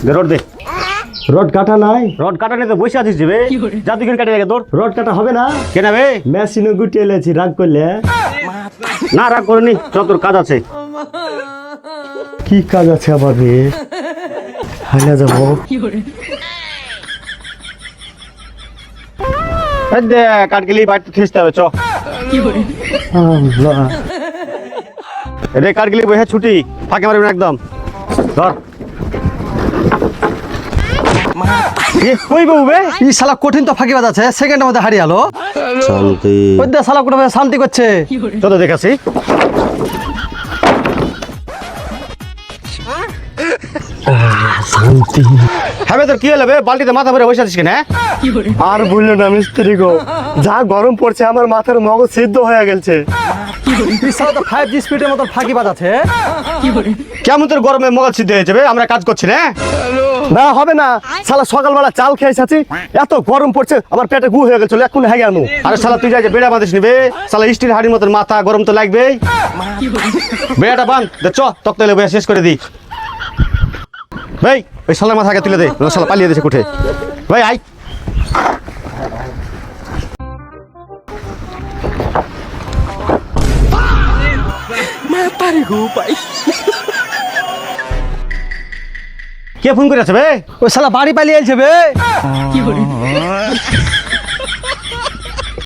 দে rod দে। Rod কাটা নাই? Rod কাটা নেই তো বসে আছিস যে বে। যা তুই কাটে রেখে তোর। রড কাটা হবে না? কেন বে? মেশিনে গুটিয়ে এলেছি, রাগ করলে? না রাগ করিনি, চল তোর কাজ আছে। কি কাজ আছে আবার রে? হাইলা যাবো। এই দে কাটগেলি বাইরে থেসতে হবে চ। আল্লাহ। রে কাটগেলি বসে ছুটি, ফাঁকে মারবি না একদম। ধর। কই বউ বে? এই শালা কঠিন তো ফাঁকিবাজ আছে, সেকেন্ডের মধ্যে হারিয়ে গেল। শান্তি। ওই দে শালা কোটা শান্তি করছে। চল দেখাছি। শান্তি। হ্যাঁ তোর কি হলো বে? বালতিতে মাথা ভরে বসে আছিস কেন? আর বললো না মিস্ত্রি গো, যা গরম পড়ছে আমার মাথার মগজ সিদ্ধ হয়ে গেছে। এই শালা তো 5G স্পিডের মতো ফাঁকিবাজ আছে। কেমন তোর গরমে মগজ সিদ্ধ হয়েছে বে? আমরা কাজ করছি না। না হবে না, শালা সকালবেলা চাল খেয়ে এসেছি, এত গরম পড়ছে আমার পেটে গু হয়ে গেছিল, এখন হয়ে গেল। আরে শালা তুই যাই যে বেড়া বাঁধিস নিবে, শালা স্টিল হাড়ির মতন মাথা গরম তো লাগবেই। বেড়াটা বাঁধ দে, চ তক্তাইলে বয়ে শেষ করে দি। ভাই ওই শালার মাথা আগে তুলে দে, শালা পালিয়ে দিয়েছে কুঠে। ভাই আই। কে ফোন করেছে বে? ওই শালা বাড়ি পালিয়ে এলছে বে।